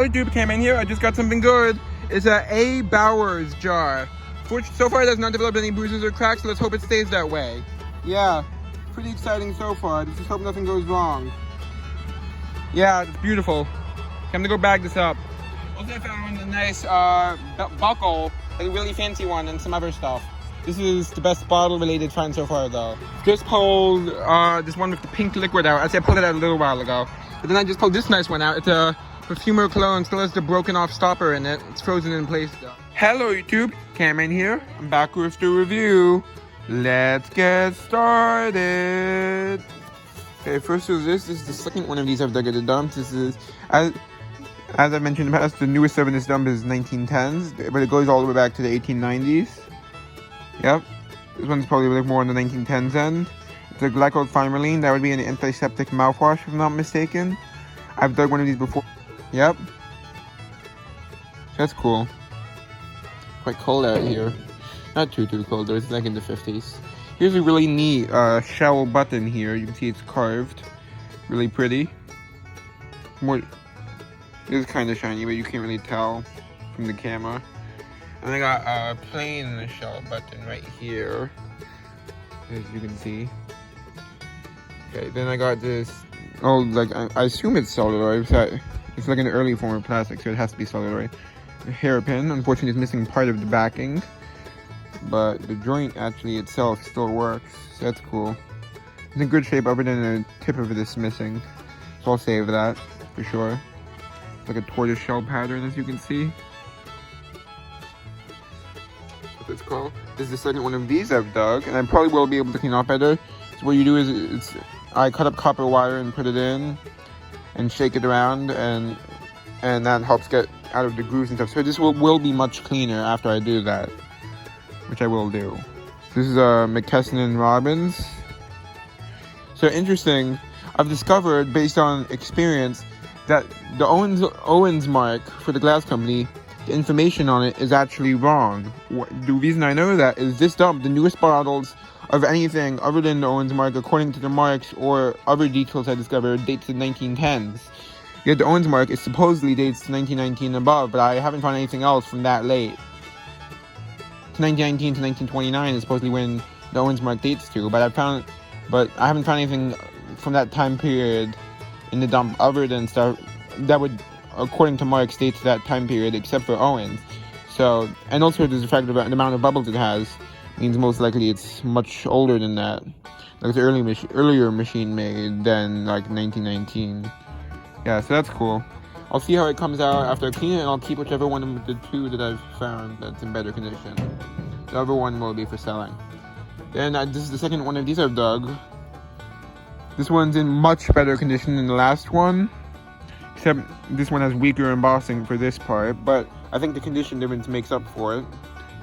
Hello YouTube, came in here. I just got something good. It's a A. Bowers jar. So far it has not developed any bruises or cracks, so let's hope it stays that way. Yeah, pretty exciting so far. Just hope nothing goes wrong. Yeah, it's beautiful. I'm gonna go bag this up. Also I found a nice buckle, like a really fancy one, and some other stuff. This is the best bottle related find so far though. Just pulled this one with the pink liquid out. Actually I pulled it out a little while ago. But then I just pulled this nice one out. It's a perfumer cologne, still has the broken off stopper in it. It's frozen in place though. Hello YouTube, Cameron here. I'm back with the review. Let's get started. Okay, first is this is the second one of these I've dug at the dumps. This is, as I mentioned in the past, the newest stuff in this dump is 1910s, but it goes all the way back to the 1890s. Yep, this one's probably like more on the 1910s end. It's a glycol formalin, that would be an antiseptic mouthwash if I'm not mistaken. I've dug one of these before. Yep. That's cool. Quite cold out here. Not too cold though, it's like in the 50s. Here's a really neat shell button here. You can see it's carved. Really pretty. It is kind of shiny, but you can't really tell from the camera. And I got a plain shell button right here, as you can see. Okay, then I got this, I assume it's celluloid. It's like an early form of plastic, so it has to be celluloid. A hairpin, unfortunately it's missing part of the backing, but the joint actually itself still works, so that's cool. It's in good shape other than the tip of it is missing, so I'll save that for sure. It's like a tortoise shell pattern, as you can see. It's called. This is the second one of these I've dug, and I probably will be able to clean off better. So what you do is I cut up copper wire and put it in and shake it around, and that helps get out of the grooves and stuff. So this will be much cleaner after I do that, which I will do. This is McKesson and Robbins. So interesting, I've discovered based on experience that the Owens mark for the glass company, the information on it is actually wrong. The reason I know that is this dump, the newest bottles of anything other than the Owens mark, according to the marks or other details I discovered, dates to 1910s. Yet the Owens mark is supposedly dates to 1919 and above, but I haven't found anything else from that late. 1919 to 1929 is supposedly when the Owens mark dates to, but I haven't found anything from that time period in the dump other than stuff that would, according to marks, dates to that time period, except for Owens. So, and also there's the fact that the amount of bubbles it has means most likely it's much older than that. Like it's earlier machine made than like 1919. Yeah, so that's cool. I'll see how it comes out after I clean it, and I'll keep whichever one of the two that I've found that's in better condition. The other one will be for selling. Then this is the second one of these I've dug. This one's in much better condition than the last one, except this one has weaker embossing for this part, but I think the condition difference makes up for it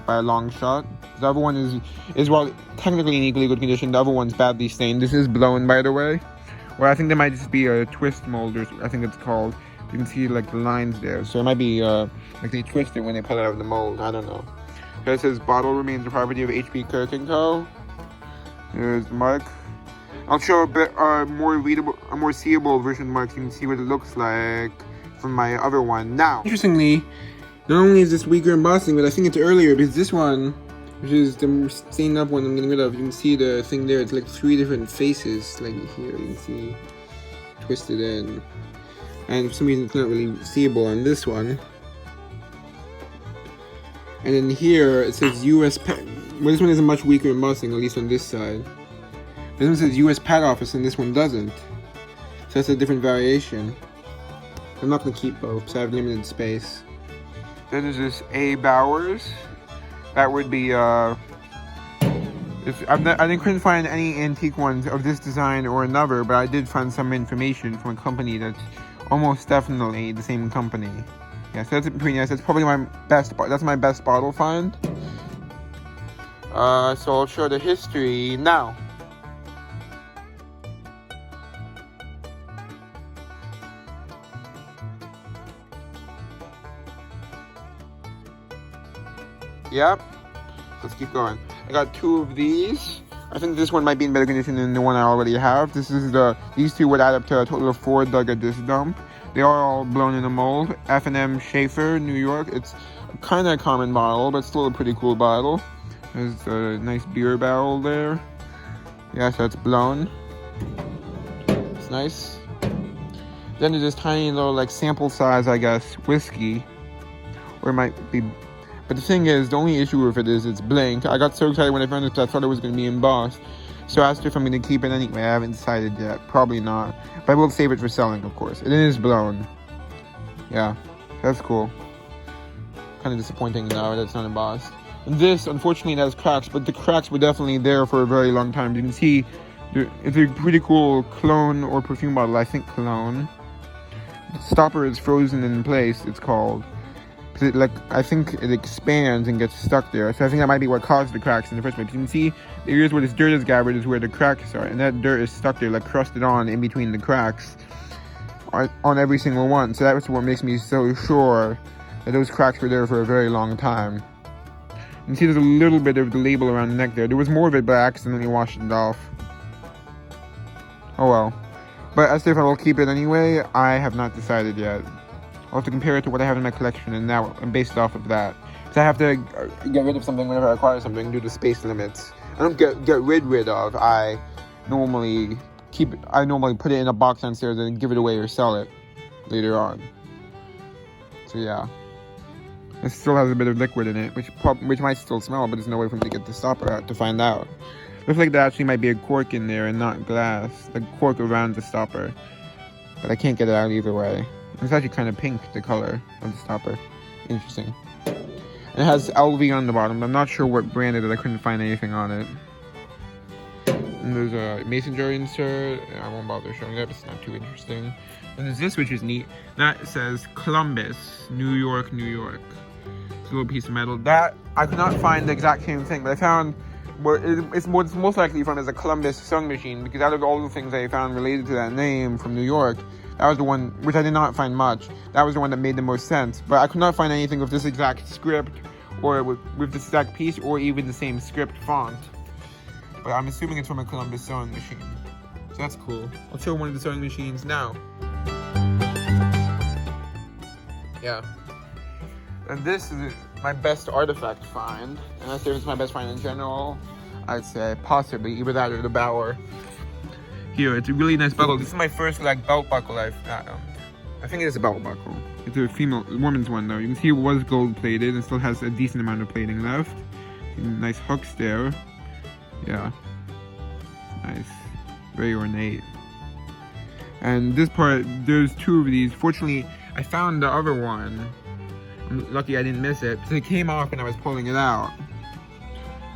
by a long shot. The other one is well, technically in equally good condition. The other one's badly stained. This is blown, by the way. Well, I think there might just be a twist mold, or I think it's called. You can see like the lines there, so it might be like they twist it when they pull it out of the mold. I don't know. So it says bottle remains the property of H.B. Kirk & Co. There's the mark. I'll show a bit more readable, a more seeable version of marks. You can see what it looks like from my other one. Now, interestingly, not only is this weaker embossing, but I think it's earlier, because this one, which is the stained up one I'm getting rid of, you can see the thing there. It's like 3 different faces. Like here, you can see twisted in, and for some reason it's not really seeable on this one. And then here it says U.S. Well, this one is a much weaker embossing, at least on this side. This one says U.S. Patent Office, and this one doesn't. So that's a different variation. I'm not going to keep both, so I have limited space. Then there's this A. Bowers. That would be, I couldn't find any antique ones of this design or another, but I did find some information from a company that's almost definitely the same company. Yeah, so that's pretty nice. That's probably my best bottle find. So I'll show the history now. Yep. Let's keep going. I got 2 of these. I think this one might be in better condition than the one I already have. These 2 would add up to a total of 4 dug at this dump. They are all blown in a mold. F&M Schaefer, New York. It's kind of a common bottle, but still a pretty cool bottle. There's a nice beer barrel there. Yeah, so it's blown. It's nice. Then there's this tiny little, like, sample size, I guess, whiskey. Or it might be... But the thing is, the only issue with it is it's blank. I got so excited when I found it because I thought it was going to be embossed. So I asked her if I'm going to keep it anyway. I haven't decided yet. Probably not. But I will save it for selling, of course. It is blown. Yeah, that's cool. Kind of disappointing now that it's not embossed. And this, unfortunately, it has cracks. But the cracks were definitely there for a very long time. You can see, it's a pretty cool cologne or perfume bottle. I think cologne. The stopper is frozen in place, it's called. I think it expands and gets stuck there. So I think that might be what caused the cracks in the first place. You can see the areas where this dirt is gathered is where the cracks are. And that dirt is stuck there, like crusted on in between the cracks on every single one. So that's what makes me so sure that those cracks were there for a very long time. You can see there's a little bit of the label around the neck there. There was more of it, but I accidentally washed it off. Oh well. But as to if I will keep it anyway, I have not decided yet. I'll have to compare it to what I have in my collection, and now I'm based off of that. Because I have to get rid of something whenever I acquire something due to space limits. I don't get rid of. I normally put it in a box downstairs and give it away or sell it later on. So yeah, it still has a bit of liquid in it, which might still smell, but there's no way for me to get the stopper out to find out. Looks like there actually might be a cork in there and not glass. The cork around the stopper, but I can't get it out either way. It's actually kind of pink, the color of the stopper. Interesting. And it has LV on the bottom. I'm not sure what brand it is. I couldn't find anything on it. And there's a mason jar insert. I won't bother showing that. It's not too interesting. And there's this, which is neat. That says Columbus, New York, New York. It's a little piece of metal. That, I could not find the exact same thing, but I found... It's most likely from as a Columbus sewing machine, because out of all the things I found related to that name from New York, that was the one, which I did not find much, that was the one that made the most sense. But I could not find anything with this exact script, or with this exact piece, or even the same script font. But I'm assuming it's from a Columbus sewing machine. So that's cool. I'll show one of the sewing machines now. Yeah. And this is my best artifact find. Unless it was my best find in general, I'd say possibly either that or the Bauer. Here, it's a really nice buckle. This is my first belt buckle I've had. I think it is a belt buckle. It's a woman's one though. You can see it was gold plated and still has a decent amount of plating left. Nice hooks there. Yeah. Nice. Very ornate. And this part, there's two of these. Fortunately, I found the other one. I'm lucky I didn't miss it, because it came off when I was pulling it out.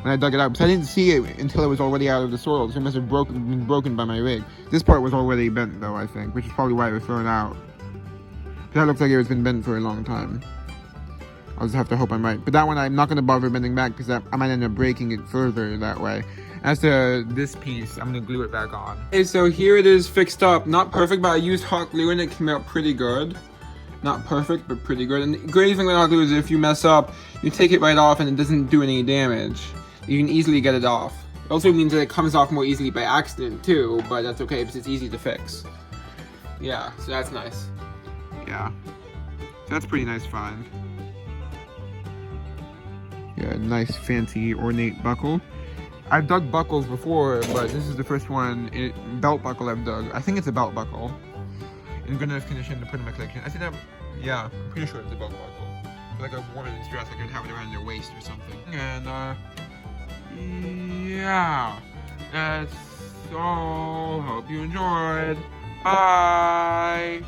When I dug it out, because I didn't see it until it was already out of the soil, so it must have been broken by my rig. This part was already bent though, I think, which is probably why it was thrown out. That looks like it's been bent for a long time. I'll just have to hope I'm right. But that one, I'm not going to bother bending back, because I might end up breaking it further that way. As to this piece, I'm going to glue it back on. Okay, so here it is fixed up. Not perfect, but I used hot glue and it came out pretty good. Not perfect, but pretty good. And the great thing with hot glue is if you mess up, you take it right off and it doesn't do any damage. You can easily get it off. It also means that it comes off more easily by accident too, but that's okay because it's easy to fix. Yeah, so that's nice. Yeah, so that's a pretty nice find. Yeah, nice fancy ornate buckle. I've dug buckles before, but this is the first belt buckle I've dug. I think it's a belt buckle. In good enough condition to put in my collection. I think that, yeah, I'm pretty sure it's a belt buckle. For like a woman's dress, I could have it around their waist or something. And, yeah, that's all. Hope you enjoyed. Bye!